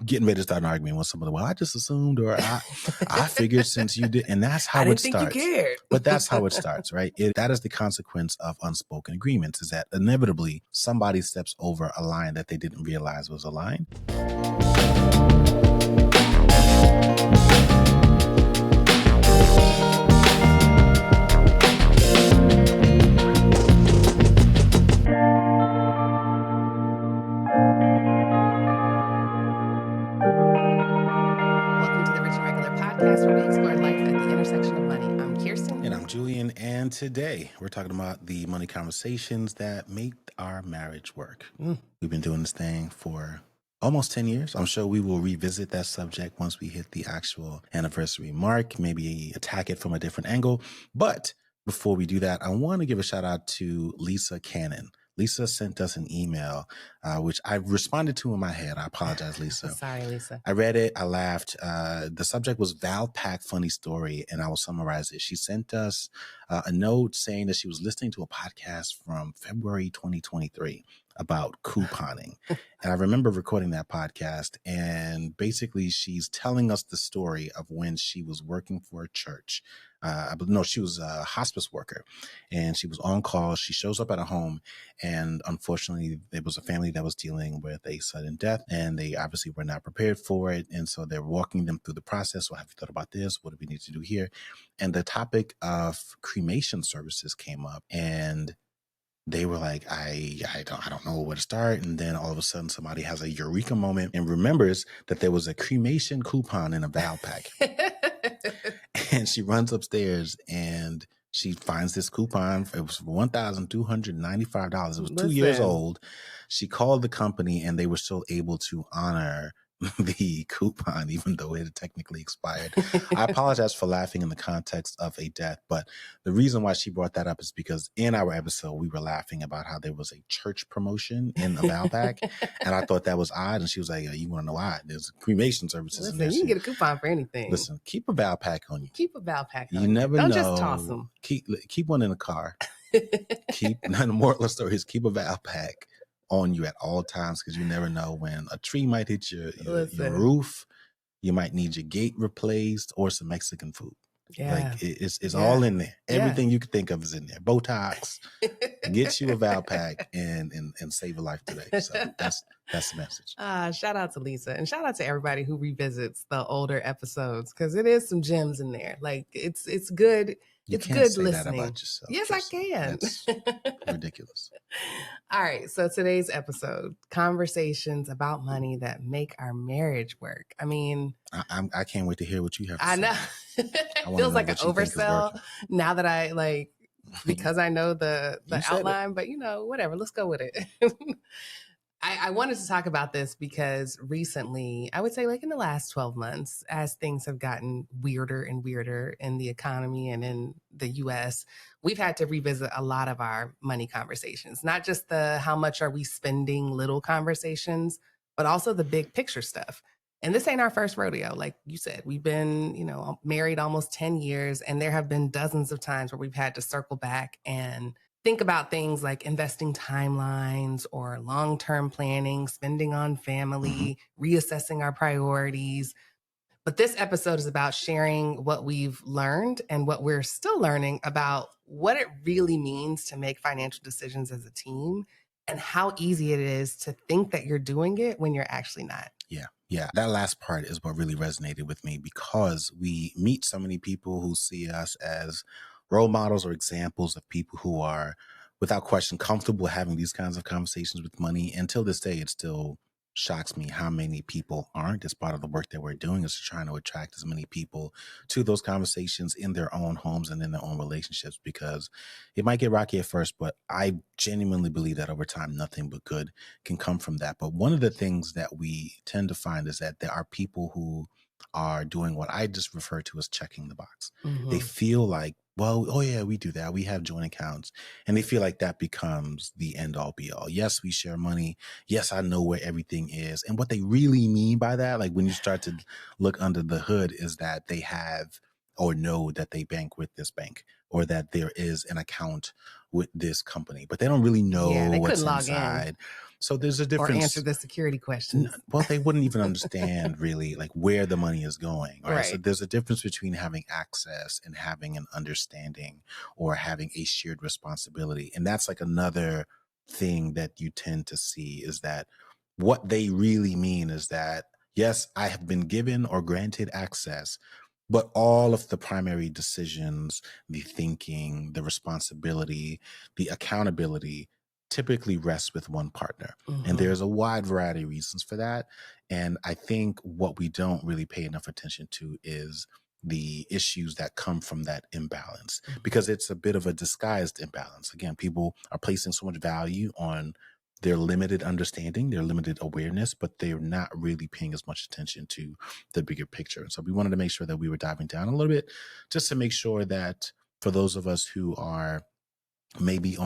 getting ready to start an argument with somebody. Well, I just assumed, or I figured since you did, and that's how it starts. I didn't think you cared. But that's how it starts, right? That is the consequence of unspoken agreements, is that inevitably somebody steps over a line that they didn't realize was a line. Julian, and today we're talking about the money conversations that make our marriage work. We've been doing this thing for almost 10 years. I'm sure we will revisit that subject once we hit the actual anniversary mark, maybe attack it from a different angle. But before we do that, I want to give a shout out to Lisa Cannon. Lisa sent us an email, which I responded to in my head. I apologize, Lisa. Sorry, Lisa. I read it. I laughed. The subject was Valpack funny story, and I will summarize it. She sent us a note saying that she was listening to a podcast from February 2023 about couponing. And I remember recording that podcast, and basically she's telling us the story of when she was working for a church. She was a hospice worker, and she was on call. She shows up at a home, and unfortunately there was a family that was dealing with a sudden death, and they obviously were not prepared for it. And so they're walking them through the process. Well, have you thought about this? What do we need to do here? And the topic of cremation services came up, and they were like, I don't know where to start. And then all of a sudden somebody has a eureka moment and remembers that there was a cremation coupon in a Valpack. And she runs upstairs and she finds this coupon. It was $1,295. It was 2 years old. She called the company and they were still able to honor the coupon, even though it had technically expired. I apologize for laughing in the context of a death, but the reason why she brought that up is because in our episode, we were laughing about how there was a church promotion in a Valpack, and I thought that was odd. And she was like, you want to know why? There's cremation services. Listen, you can get a coupon for anything. Listen, keep a Valpack on you. Keep a Valpack on you. Never Don't know. Just toss them. Keep one in the car. The moral of the story is keep a Valpack on you at all times, because you never know when a tree might hit your roof. You might need your gate replaced or some Mexican food. Yeah. Like it's all in there. Everything you could think of is in there. Botox. Get you a Valpack and save a life today. So that's the message. Shout out to Lisa, and shout out to everybody who revisits the older episodes, because it is some gems in there. Like it's good. You it's can't good say listening. That about yourself, yes, Tristan. I can. That's ridiculous. All right. So today's episode, conversations about money that make our marriage work. I mean, I can't wait to hear what you have to say. I know. It feels like an oversell now that I because I know the outline, but whatever, let's go with it. I wanted to talk about this because recently, I would say like in the last 12 months, as things have gotten weirder and weirder in the economy and in the US, we've had to revisit a lot of our money conversations, not just the how much are we spending little conversations, but also the big picture stuff. And this ain't our first rodeo. Like you said, we've been, married almost 10 years, and there have been dozens of times where we've had to circle back and think about things like investing timelines or long-term planning, spending on family, reassessing our priorities. But this episode is about sharing what we've learned and what we're still learning about what it really means to make financial decisions as a team and how easy it is to think that you're doing it when you're actually not. Yeah. That last part is what really resonated with me, because we meet so many people who see us as role models or examples of people who are, without question, comfortable having these kinds of conversations with money. Until this day, it still shocks me how many people aren't. As part of the work that we're doing is trying to attract as many people to those conversations in their own homes and in their own relationships, because it might get rocky at first, but I genuinely believe that over time, nothing but good can come from that. But one of the things that we tend to find is that there are people who are doing what I just refer to as checking the box. Mm-hmm. They feel like, well, oh yeah, we do that. We have joint accounts. And they feel like that becomes the end all be all. Yes, we share money. Yes, I know where everything is. And what they really mean by that, like when you start to look under the hood, is that they have or know that they bank with this bank, or that there is an account with this company, but they don't really know what's inside. So there's a difference. Or answer the security questions. Well, they wouldn't even understand really like where the money is going, right? So Right. there's a difference between having access and having an understanding or having a shared responsibility. And that's like another thing that you tend to see is that what they really mean is that, yes, I have been given or granted access, but all of the primary decisions, the thinking, the responsibility, the accountability typically rests with one partner. And there's a wide variety of reasons for that. And I think what we don't really pay enough attention to is the issues that come from that imbalance, because it's a bit of a disguised imbalance. Again, people are placing so much value on their limited understanding, their limited awareness, but they're not really paying as much attention to the bigger picture. And so we wanted to make sure that we were diving down a little bit just to make sure that for those of us who are maybe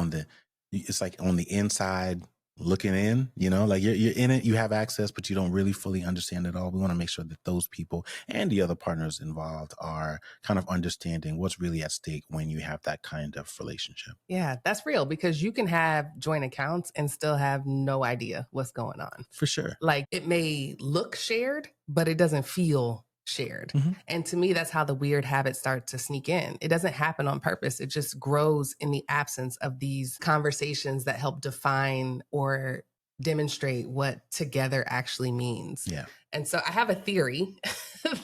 it's like on the inside looking in, like you're in it, you have access, but you don't really fully understand it all. We want to make sure that those people and the other partners involved are kind of understanding what's really at stake when you have that kind of relationship. Yeah, that's real, because you can have joint accounts and still have no idea what's going on. For sure. Like, it may look shared, but it doesn't feel shared. And to me, that's how the weird habits start to sneak in. It doesn't happen on purpose. It just grows in the absence of these conversations that help define or demonstrate what together actually means. Yeah. And so I have a theory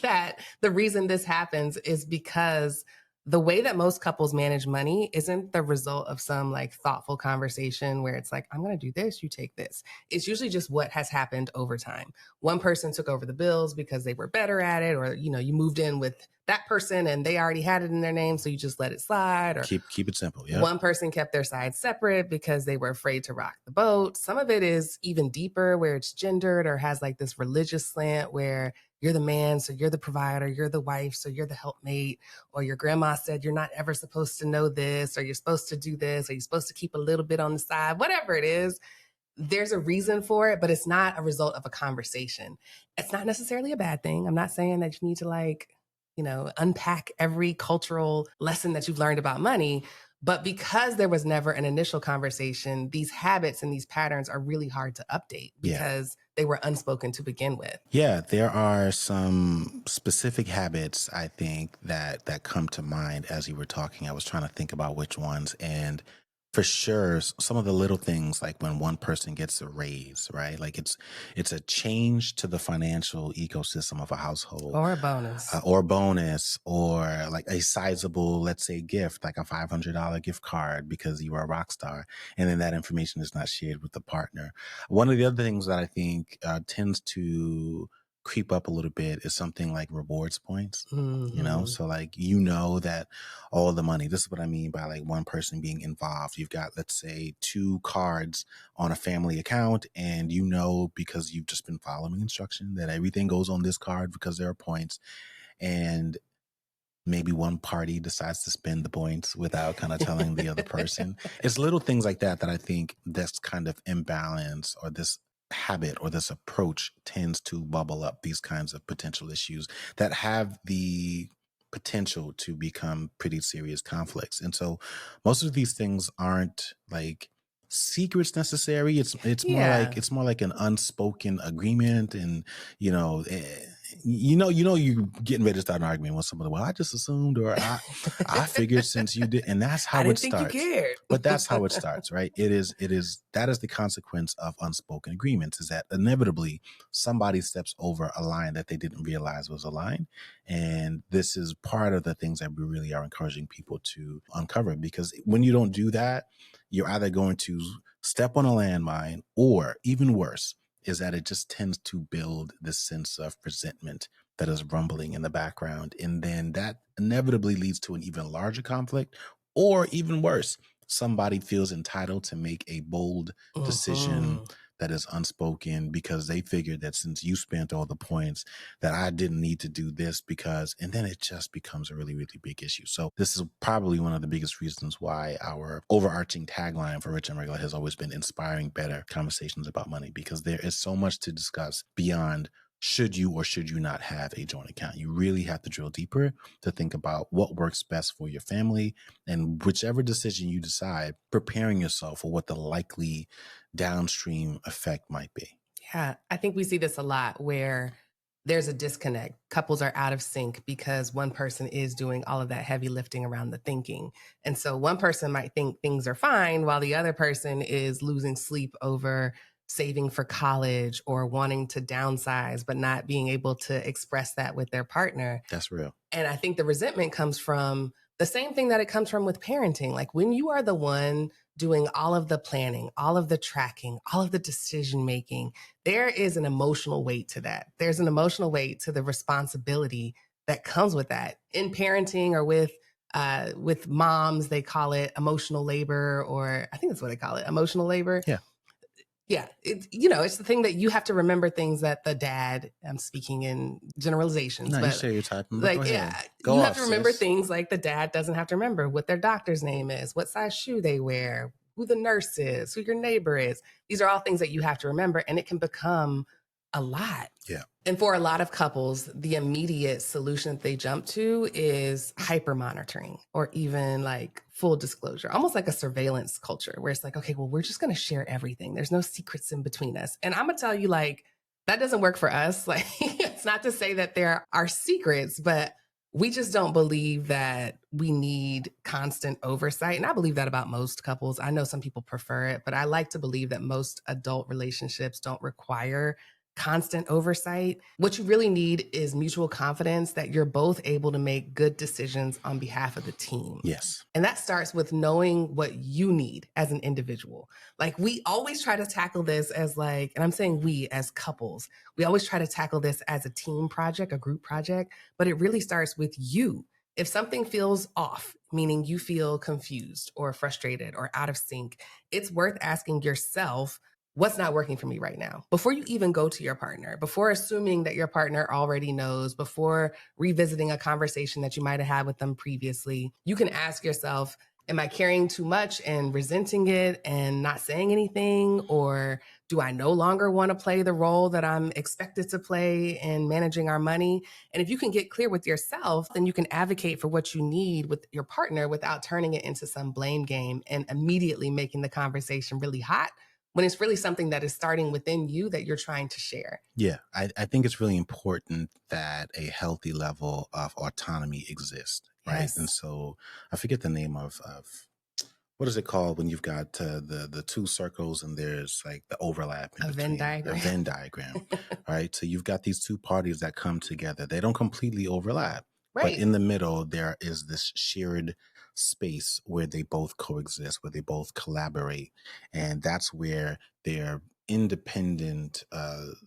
that the reason this happens is because the way that most couples manage money isn't the result of some like thoughtful conversation where it's like, I'm going to do this, you take this. It's usually just what has happened over time. One person took over the bills because they were better at it, or, you moved in with that person and they already had it in their name, so you just let it slide. Or keep it simple. Yeah. One person kept their side separate because they were afraid to rock the boat. Some of it is even deeper, where it's gendered or has like this religious slant where you're the man, so you're the provider, you're the wife, so you're the helpmate, or your grandma said you're not ever supposed to know this, or you're supposed to do this, or you're supposed to keep a little bit on the side, whatever it is. There's a reason for it, but it's not a result of a conversation. It's not necessarily a bad thing. I'm not saying that you need to unpack every cultural lesson that you've learned about money. But because there was never an initial conversation, these habits and these patterns are really hard to update because they were unspoken to begin with. Yeah, there are some specific habits, I think, that come to mind as you were talking. I was trying to think about which ones. And for sure, some of the little things, like when one person gets a raise, right? Like it's a change to the financial ecosystem of a household. Or a bonus. Or like a sizable, let's say, gift, like a $500 gift card because you are a rock star. And then that information is not shared with the partner. One of the other things that I think tends to creep up a little bit is something like rewards points, so like, that all the money, this is what I mean by like one person being involved. You've got, let's say, 2 cards on a family account, and because you've just been following instruction that everything goes on this card because there are points, and maybe one party decides to spend the points without kind of telling the other person. It's little things like that I think this kind of imbalance or this habit or this approach tends to bubble up these kinds of potential issues that have the potential to become pretty serious conflicts. And so most of these things aren't like secrets necessary. It's more like an unspoken agreement, and you're getting ready to start an argument with somebody. Well, I just assumed, or I figured since you did, and that's how it starts. You cared. But that's how it starts, right? That is the consequence of unspoken agreements, is that inevitably somebody steps over a line that they didn't realize was a line. And this is part of the things that we really are encouraging people to uncover, because when you don't do that, you're either going to step on a landmine, or even worse, is that it just tends to build this sense of resentment that is rumbling in the background. And then that inevitably leads to an even larger conflict, or even worse, somebody feels entitled to make a bold decision that is unspoken because they figured that since you spent all the points that I didn't need to do this and then it just becomes a really, really big issue. So this is probably one of the biggest reasons why our overarching tagline for Rich and Regular has always been inspiring better conversations about money, because there is so much to discuss beyond should you or should you not have a joint account. You really have to drill deeper to think about what works best for your family, and whichever decision you decide, preparing yourself for what the likely downstream effect might be. Yeah, I think we see this a lot where there's a disconnect. Couples are out of sync because one person is doing all of that heavy lifting around the thinking. And so one person might think things are fine while the other person is losing sleep over saving for college or wanting to downsize, but not being able to express that with their partner. That's real. And I think the resentment comes from the same thing that it comes from with parenting. Like when you are the one doing all of the planning, all of the tracking, all of the decision making, there is an emotional weight to that. There's an emotional weight to the responsibility that comes with that. In parenting or with moms, they call it emotional labor, or I think that's what they call it, emotional labor. Yeah. Yeah, it's the thing that you have to remember things that the dad, I'm speaking in generalizations, No, but you're stereotyping, but like, go ahead. yeah, Go you off, have to remember sis. things like the dad doesn't have to remember what their doctor's name is, what size shoe they wear, who the nurse is, who your neighbor is. These are all things that you have to remember, and it can become a lot. Yeah. And for a lot of couples, the immediate solution that they jump to is hyper monitoring, or even like full disclosure, almost like a surveillance culture where it's like, okay, well, we're just going to share everything. There's no secrets in between us. And I'm going to tell you, like, that doesn't work for us. Like, it's not to say that there are secrets, but we just don't believe that we need constant oversight. And I believe that about most couples. I know some people prefer it, but I like to believe that most adult relationships don't require constant oversight. What you really need is mutual confidence that you're both able to make good decisions on behalf of the team. Yes. And that starts with knowing what you need as an individual. Like, we always try to tackle this as like, and I'm saying we as couples, we always try to tackle this as a team project, a group project, but it really starts with you. If something feels off, meaning you feel confused or frustrated or out of sync, it's worth asking yourself, what's not working for me right now? Before you even go to your partner, before assuming that your partner already knows, before revisiting a conversation that you might have had with them previously, you can ask yourself, am I carrying too much and resenting it and not saying anything? Or do I no longer want to play the role that I'm expected to play in managing our money? And if you can get clear with yourself, then you can advocate for what you need with your partner without turning it into some blame game and immediately making the conversation really hot, when it's really something that is starting within you that you're trying to share. Yeah, I think it's really important that a healthy level of autonomy exists, right? Yes. And so I forget the name of what is it called when you've got the two circles and there's like the overlap in between? A Venn diagram, right? So you've got these two parties that come together. They don't completely overlap, right. But in the middle there is this shared space where they both coexist, where they both collaborate, and that's where their independent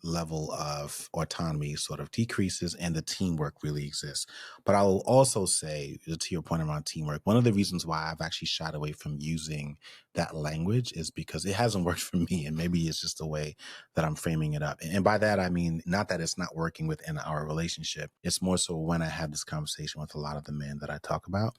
level of autonomy sort of decreases and the teamwork really exists. But I will also say, to your point around teamwork, one of the reasons why I've actually shied away from using that language is because it hasn't worked for me, and maybe it's just the way that I'm framing it up. And by that, I mean, not that it's not working within our relationship. It's more so when I have this conversation with a lot of the men that I talk about.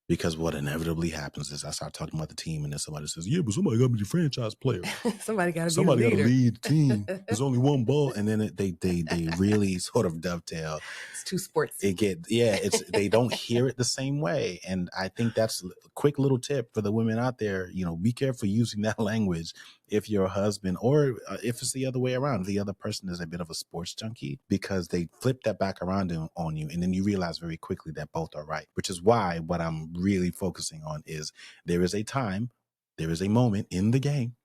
Because what inevitably happens is I start talking about the team, and then somebody says, yeah, but somebody got to be the franchise player. Somebody got to lead the team. There's only one ball. And then they really sort of dovetail. It's too sports. They don't hear it the same way. And I think that's a quick little tip for the women out there. Be careful using that language if you're a husband, or if it's the other way around, the other person is a bit of a sports junkie, because they flip that back around on you. And then you realize very quickly that both are right, which is why what I'm really focusing on is there is a moment in the game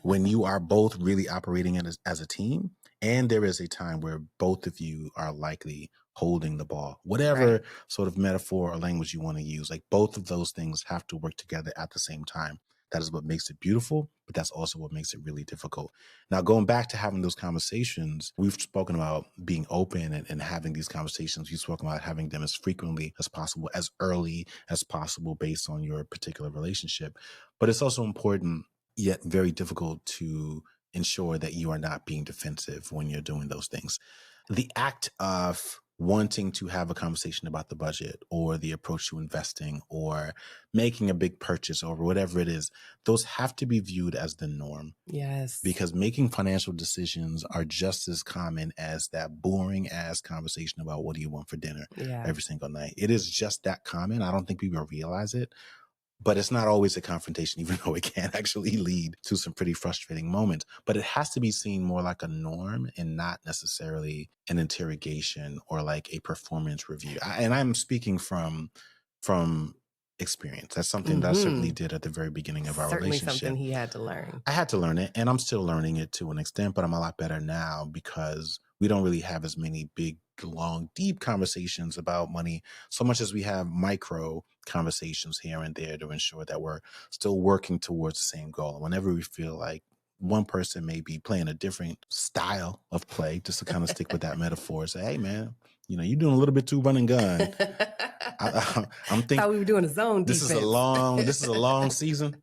when you are both really operating as a team, and there is a time where both of you are likely holding the ball, whatever sort of metaphor or language you want to use. Like, both of those things have to work together at the same time. That is what makes it beautiful, but that's also what makes it really difficult. Now, going back to having those conversations, we've spoken about being open and having these conversations. We've spoken about having them as frequently as possible, as early as possible, based on your particular relationship. But it's also important, yet very difficult, to ensure that you are not being defensive when you're doing those things. The act of wanting to have a conversation about the budget or the approach to investing or making a big purchase or whatever it is, those have to be viewed as the norm. Yes. Because making financial decisions are just as common as that boring ass conversation about what do you want for dinner every single night. It is just that common. I don't think people realize it. But it's not always a confrontation, even though it can actually lead to some pretty frustrating moments. But it has to be seen more like a norm and not necessarily an interrogation or like a performance review. And I'm speaking from experience. That's something that I certainly did at the very beginning of our relationship. Certainly something he had to learn. I had to learn it, and I'm still learning it to an extent, but I'm a lot better now because we don't really have as many big, long, deep conversations about money so much as we have micro conversations here and there to ensure that we're still working towards the same goal. Whenever we feel like one person may be playing a different style of play, just to kind of stick with that metaphor, say, hey, man, you're doing a little bit too run and gun. I'm thinking thought we were doing a zone defense. This is a long season.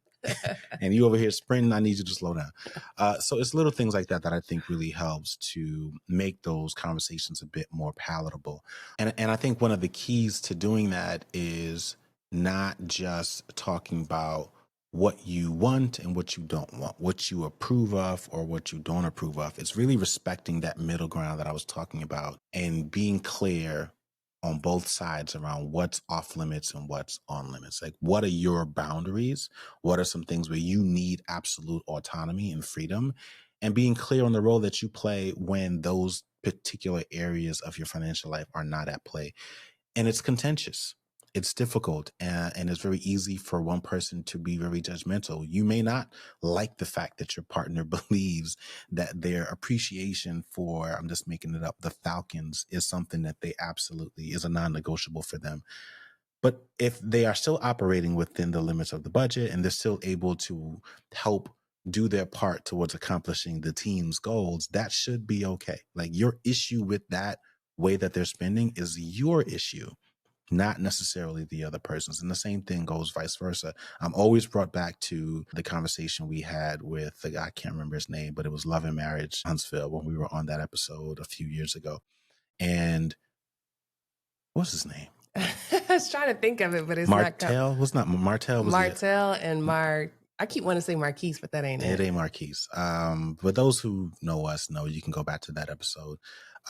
And you over here sprinting, I need you to slow down. So it's little things like that I think really helps to make those conversations a bit more palatable. And I think one of the keys to doing that is not just talking about what you want and what you don't want, what you approve of or what you don't approve of. It's really respecting that middle ground that I was talking about and being clear on both sides around what's off limits and what's on limits. Like, what are your boundaries? What are some things where you need absolute autonomy and freedom? And being clear on the role that you play when those particular areas of your financial life are not at play. And it's contentious. It's difficult, and it's very easy for one person to be very judgmental. You may not like the fact that your partner believes that their appreciation for, I'm just making it up, the Falcons is something that they absolutely is a non-negotiable for them. But if they are still operating within the limits of the budget and they're still able to help do their part towards accomplishing the team's goals, that should be okay. Like, your issue with that way that they're spending is your issue, not necessarily the other person's. And the same thing goes vice versa. I'm always brought back to the conversation we had with the guy, I can't remember his name, but it was Love and Marriage Huntsville when we were on that episode a few years ago. And what's his name? I was trying to think of it, but it's Martell. Was not Martell. Was Martell and Mark. I keep wanting to say Marquise, but that ain't it. It ain't Marquise. But those who know us know you can go back to that episode.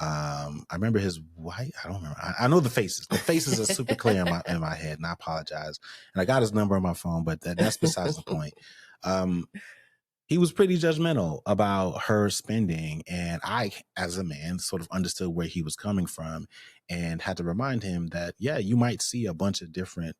I remember his wife. I don't remember. I know the faces. The faces are super clear in my head, and I apologize. And I got his number on my phone, but that's besides the point. He was pretty judgmental about her spending, and I, as a man, sort of understood where he was coming from and had to remind him that, yeah, you might see a bunch of different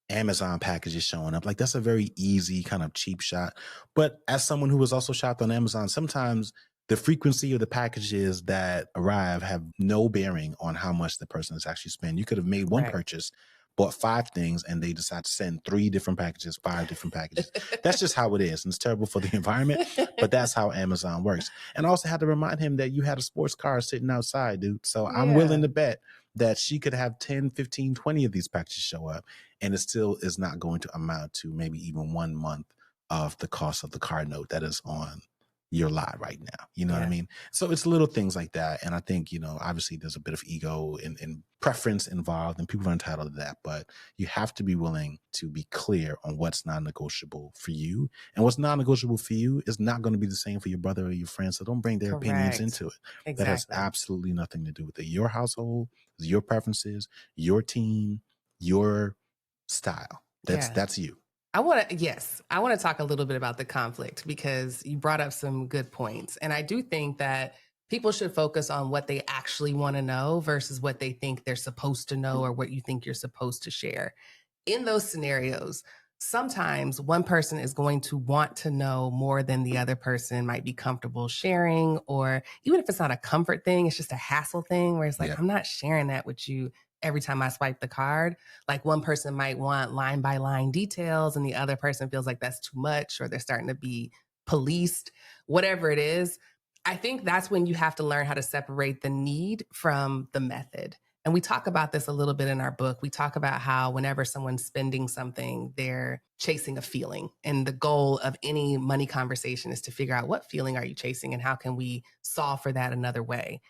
Amazon packages showing up. Like, that's a very easy kind of cheap shot. But as someone who has also shopped on Amazon, sometimes the frequency of the packages that arrive have no bearing on how much the person has actually spent. You could have made one purchase, bought 5 things, and they decide to send 3 different packages, 5 different packages. That's just how it is. And it's terrible for the environment, but that's how Amazon works. And I also had to remind him that you had a sports car sitting outside, dude. So I'm willing to bet that she could have 10, 15, 20 of these packages show up, and it still is not going to amount to maybe even 1 month of the cost of the car note that is on your lot right now. You know what I mean? So it's little things like that. And I think, obviously there's a bit of ego and preference involved, and people are entitled to that, but you have to be willing to be clear on what's non-negotiable for you. And what's non-negotiable for you is not going to be the same for your brother or your friend. So don't bring their opinions into it. Exactly. That has absolutely nothing to do with it. Your household, your preferences, your team, your style. That's you. I want to talk a little bit about the conflict, because you brought up some good points. And I do think that people should focus on what they actually want to know versus what they think they're supposed to know or what you think you're supposed to share. In those scenarios, sometimes one person is going to want to know more than the other person might be comfortable sharing, or even if it's not a comfort thing, it's just a hassle thing where it's like, I'm not sharing that with you every time I swipe the card. Like, one person might want line by line details and the other person feels like that's too much, or they're starting to be policed, whatever it is. I think that's when you have to learn how to separate the need from the method. And we talk about this a little bit in our book. We talk about how whenever someone's spending something, they're chasing a feeling. And the goal of any money conversation is to figure out, what feeling are you chasing and how can we solve for that another way?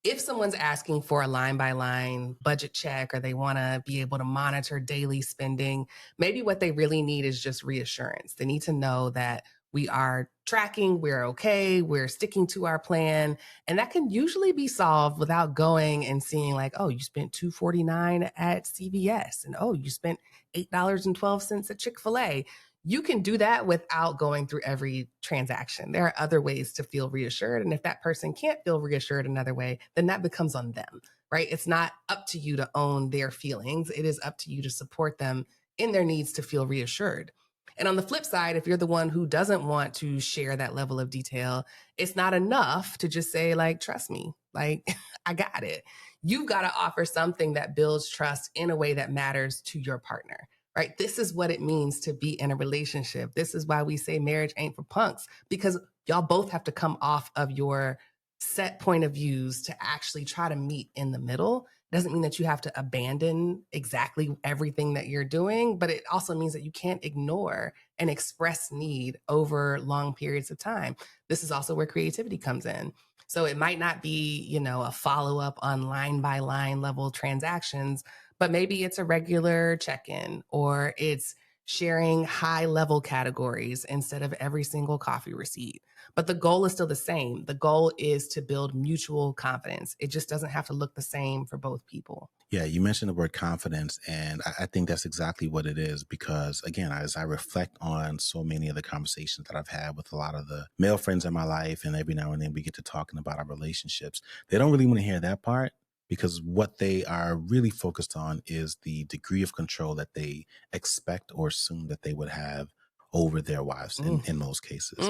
If someone's asking for a line by line budget check, or they want to be able to monitor daily spending, maybe what they really need is just reassurance. They need to know that we are tracking, we're okay, we're sticking to our plan. And that can usually be solved without going and seeing like, oh, you spent $2.49 at CVS, and oh, you spent $8.12 at Chick-fil-A. You can do that without going through every transaction. There are other ways to feel reassured. And if that person can't feel reassured another way, then that becomes on them, right? It's not up to you to own their feelings. It is up to you to support them in their needs to feel reassured. And on the flip side, if you're the one who doesn't want to share that level of detail, it's not enough to just say, like, trust me, like, I got it. You've got to offer something that builds trust in a way that matters to your partner. Right? This is what it means to be in a relationship. This is why we say marriage ain't for punks, because y'all both have to come off of your set point of views to actually try to meet in the middle. It doesn't mean that you have to abandon exactly everything that you're doing, but it also means that you can't ignore and express need over long periods of time. This is also where creativity comes in. So it might not be, a follow-up on line by line level transactions, but maybe it's a regular check-in, or it's sharing high level categories instead of every single coffee receipt. But the goal is still the same. The goal is to build mutual confidence. It just doesn't have to look the same for both people. Yeah, you mentioned the word confidence, and I think that's exactly what it is, because again, as I reflect on so many of the conversations that I've had with a lot of the male friends in my life, and every now and then we get to talking about our relationships, they don't really want to hear that part, because what they are really focused on is the degree of control that they expect or assume that they would have over their wives in most cases.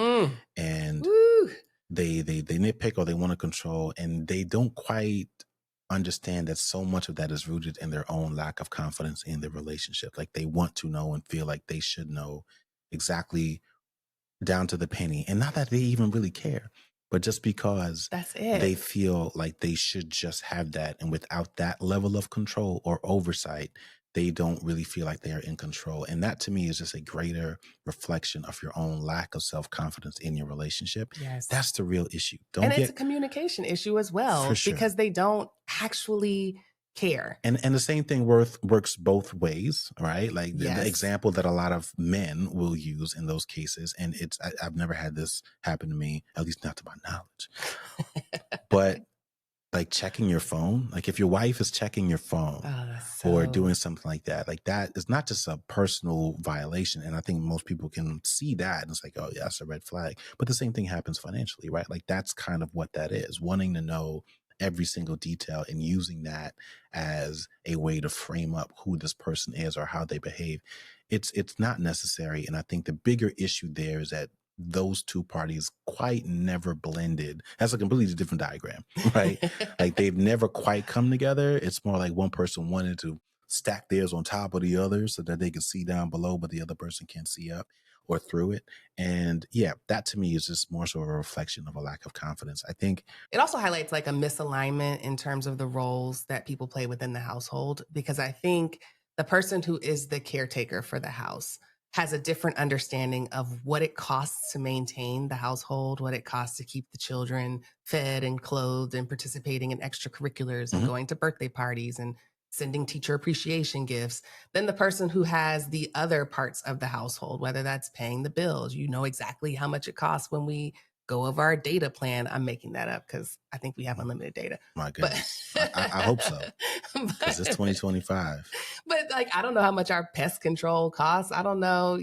And Woo. they nitpick, or they want to control, and they don't quite understand that so much of that is rooted in their own lack of confidence in the relationship. Like, they want to know and feel like they should know exactly down to the penny. And not that they even really care, but just because that's it. They feel like they should just have that. And without that level of control or oversight, they don't really feel like they are in control. And that, to me, is just a greater reflection of your own lack of self-confidence in your relationship. Yes. That's the real issue. It's a communication issue as well, for sure, because they don't actually care. And the same thing works both ways, right? Like the example that a lot of men will use in those cases, and I've never had this happen to me, at least not to my knowledge. But like checking your phone, like if your wife is checking your phone or doing something like that is not just a personal violation. And I think most people can see that, and it's like, oh yeah, that's a red flag. But the same thing happens financially, right? Like that's kind of what that is, wanting to know every single detail and using that as a way to frame up who this person is or how they behave. It's not necessary. And I think the bigger issue there is that those two parties quite never blended. That's a completely different diagram, right? Like they've never quite come together. It's more like one person wanted to stack theirs on top of the other so that they could see down below, but the other person can't see up or through it. And yeah, that to me is just more so a reflection of a lack of confidence. I think it also highlights like a misalignment in terms of the roles that people play within the household, because I think the person who is the caretaker for the house has a different understanding of what it costs to maintain the household, what it costs to keep the children fed and clothed and participating in extracurriculars and going to birthday parties and sending teacher appreciation gifts, than the person who has the other parts of the household, whether that's paying the bills. You know exactly how much it costs when we go over our data plan. I'm making that up because I think we have unlimited data. My goodness. I hope so. Because it's 2025. But like, I don't know how much our pest control costs. I don't know,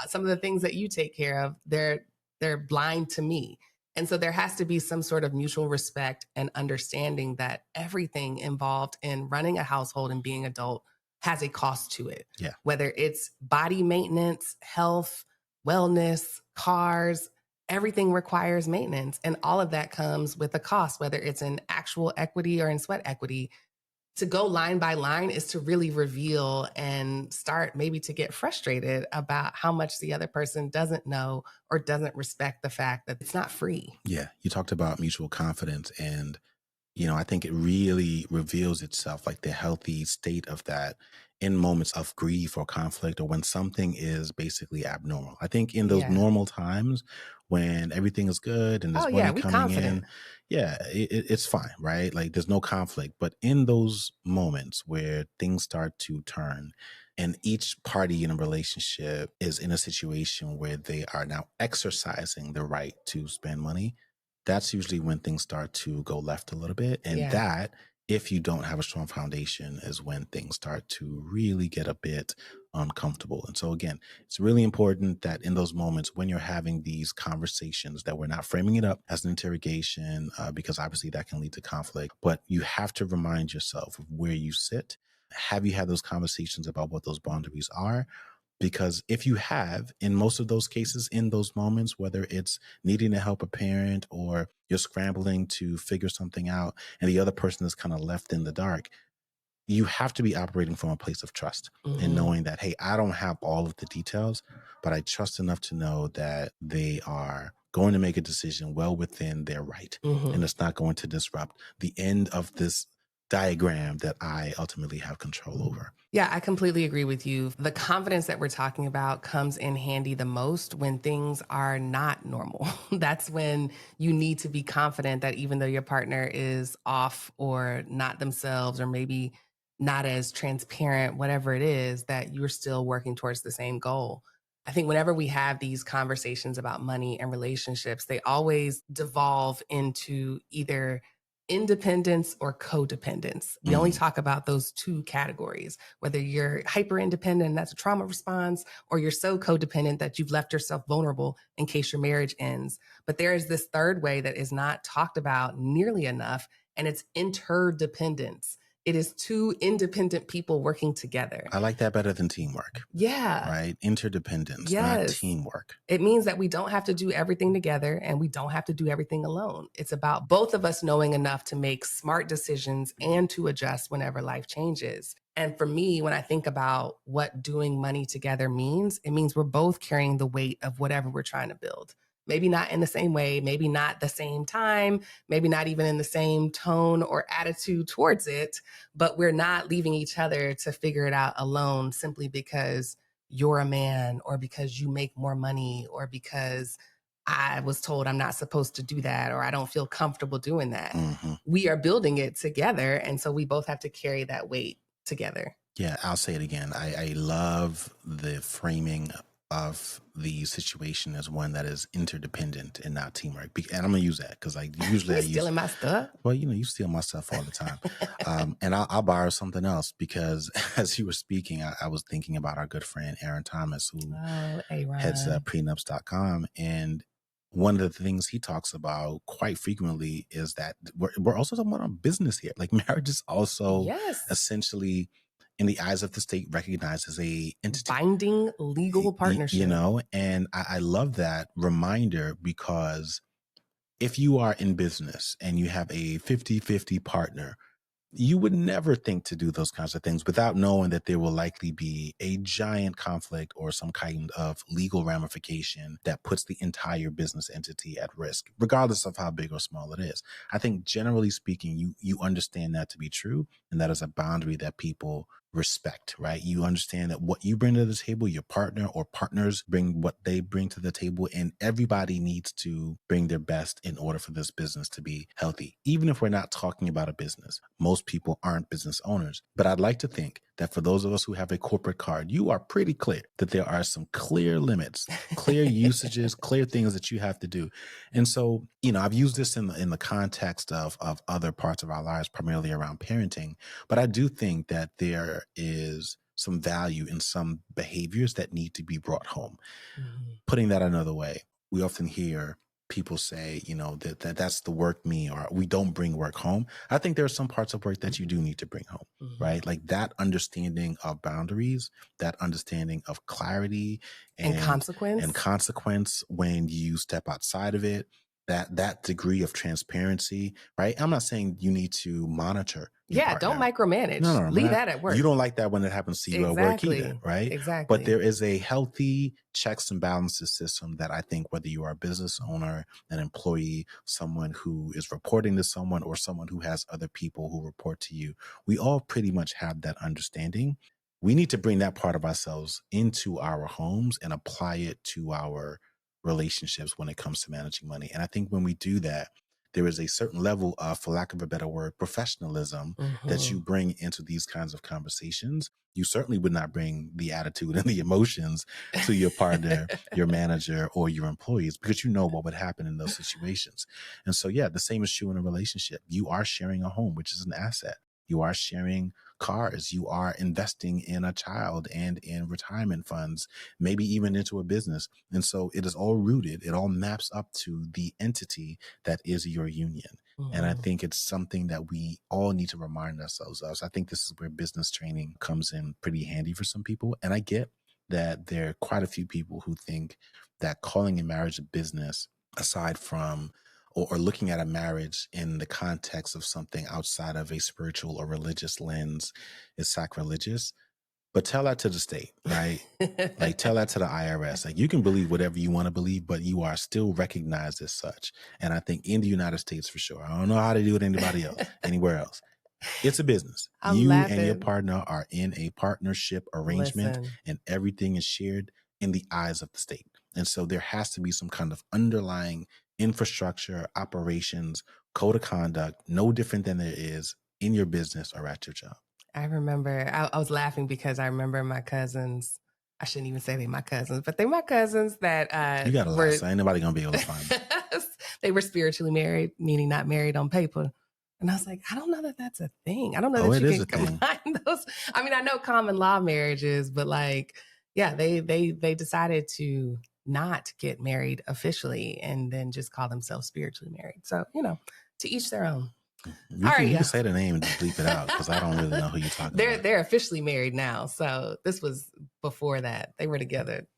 some of the things that you take care of, they're blind to me. And so there has to be some sort of mutual respect and understanding that everything involved in running a household and being adult has a cost to it. Yeah. Whether it's body maintenance, health, wellness, cars, everything requires maintenance. And all of that comes with a cost, whether it's in actual equity or in sweat equity. To go line by line is to really reveal and start maybe to get frustrated about how much the other person doesn't know or doesn't respect the fact that it's not free. Yeah. You talked about mutual confidence, and, I think it really reveals itself, like the healthy state of that, in moments of grief or conflict, or when something is basically abnormal. I think in those normal times when everything is good and there's money we coming confident. in, yeah, it's fine, right? Like there's no conflict. But in those moments where things start to turn and each party in a relationship is in a situation where they are now exercising the right to spend money, that's usually when things start to go left a little bit. And Yeah. that, if you don't have a strong foundation, is when things start to really get a bit uncomfortable. And so again, it's really important that in those moments when you're having these conversations that we're not framing it up as an interrogation, because obviously that can lead to conflict, but you have to remind yourself of where you sit. Have you had those conversations about what those boundaries are? Because if you have, in most of those cases, in those moments, whether it's needing to help a parent or you're scrambling to figure something out and the other person is kind of left in the dark, you have to be operating from a place of trust and knowing that, hey, I don't have all of the details, but I trust enough to know that they are going to make a decision well within their right. And it's not going to disrupt the end of this diagram that I ultimately have control over. Yeah, I completely agree with you. The confidence that we're talking about comes in handy the most when things are not normal. That's when you need to be confident that even though your partner is off or not themselves, or maybe not as transparent, whatever it is, that you're still working towards the same goal. I think whenever we have these conversations about money and relationships, they always devolve into either independence or codependence. We only talk about those two categories, whether you're hyper independent, that's a trauma response, or you're so codependent that you've left yourself vulnerable in case your marriage ends. But there is this third way that is not talked about nearly enough, and it's interdependence. It is two independent people working together. I like that better than teamwork. Yeah. Right? Interdependence, Yes. not teamwork. It means that we don't have to do everything together and we don't have to do everything alone. It's about both of us knowing enough to make smart decisions and to adjust whenever life changes. And for me, when I think about what doing money together means, it means we're both carrying the weight of whatever we're trying to build. Maybe not in the same way, maybe not the same time, maybe not even in the same tone or attitude towards it, but we're not leaving each other to figure it out alone simply because you're a man or because you make more money or because I was told I'm not supposed to do that or I don't feel comfortable doing that. We are building it together. And so we both have to carry that weight together. Yeah, I'll say it again. I love the framing of the situation as one that is interdependent and not teamwork. And I'm gonna use that because like usually I use stealing my stuff. Well, you steal my stuff all the time, and I'll borrow something else because as you were speaking, I was thinking about our good friend Aaron Thomas, who heads prenups.com, and one of the things he talks about quite frequently is that we're also talking about business here. Like marriage is also essentially, in the eyes of the state, recognized as a entity. Binding legal partnership. And I love that reminder because if you are in business and you have a 50-50 partner, you would never think to do those kinds of things without knowing that there will likely be a giant conflict or some kind of legal ramification that puts the entire business entity at risk, regardless of how big or small it is. I think generally speaking, you understand that to be true, and that is a boundary that people respect, right? You understand that what you bring to the table, your partner or partners bring what they bring to the table, and everybody needs to bring their best in order for this business to be healthy. Even if we're not talking about a business, most people aren't business owners. But I'd like to think that for those of us who have a corporate card, you are pretty clear that there are some clear limits, clear usages, clear things that you have to do. And so, I've used this in the context of other parts of our lives, primarily around parenting. But I do think that there is some value in some behaviors that need to be brought home. Putting that another way, we often hear people say, that's the work me, or we don't bring work home. I think there are some parts of work that you do need to bring home, right? Like that understanding of boundaries, that understanding of clarity and consequence when you step outside of it, that degree of transparency, right? I'm not saying you need to monitor your partner. Don't micromanage. No, leave that at work. You don't like that when it happens to you at work either, right? Exactly. But there is a healthy checks and balances system that I think whether you are a business owner, an employee, someone who is reporting to someone, or someone who has other people who report to you, we all pretty much have that understanding. We need to bring that part of ourselves into our homes and apply it to our relationships when it comes to managing money. And I think when we do that, there is a certain level of, for lack of a better word, professionalism that you bring into these kinds of conversations. You certainly would not bring the attitude and the emotions to your partner, your manager, or your employees, because you know what would happen in those situations. And so, yeah, the same is true in a relationship. You are sharing a home, which is an asset. You are sharing cars. You are investing in a child and in retirement funds, maybe even into a business. And so it is all rooted. It all maps up to the entity that is your union. And I think it's something that we all need to remind ourselves of. So I think this is where business training comes in pretty handy for some people. And I get that there are quite a few people who think that calling a marriage a business, aside from or looking at a marriage in the context of something outside of a spiritual or religious lens, is sacrilegious. But tell that to the state, right? Like, tell that to the IRS. Like, you can believe whatever you want to believe, but you are still recognized as such. And I think in the United States, for sure. I don't know how to do it anybody else, anywhere else. It's a business. And your partner are in a partnership arrangement, and everything is shared in the eyes of the state. And so there has to be some kind of underlying infrastructure, operations, code of conduct, no different than there is in your business or at your job. I remember, I was laughing because I remember my cousins. I shouldn't even say they're my cousins, but they're my cousins that you got a lot, so ain't nobody gonna be able to find them. They were spiritually married, meaning not married on paper. And I was like, I don't know that that's a thing. I don't know that you can combine those. I mean, I know common law marriages, but like, yeah, they decided to not get married officially and then just call themselves spiritually married. So, you know, to each their own. You can say the name and just bleep it out, because I don't really know who you're talking about. They're officially married now. So this was before that. They were together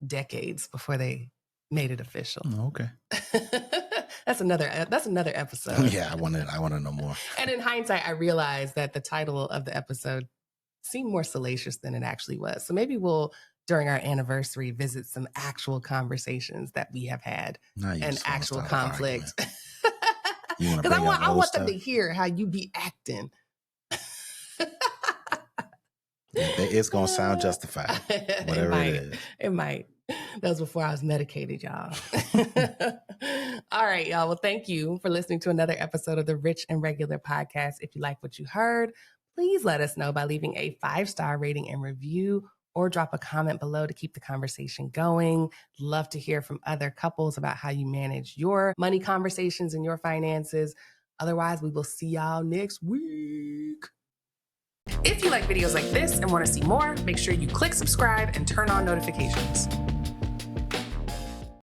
decades before they made it official. Oh, okay. That's another episode. Yeah, I want to know more. And in hindsight, I realized that the title of the episode seemed more salacious than it actually was. So maybe we'll, during our anniversary, visit some actual conversations that we have had and actual conflict. Because I want them to hear how you be acting. It's going to sound justified, whatever it is. It might. That was before I was medicated, y'all. All right, y'all. Well, thank you for listening to another episode of the Rich and Regular podcast. If you like what you heard, please let us know by leaving a 5-star rating and review, or drop a comment below to keep the conversation going. Love to hear from other couples about how you manage your money conversations and your finances. Otherwise, we will see y'all next week. If you like videos like this and want to see more, make sure you click subscribe and turn on notifications.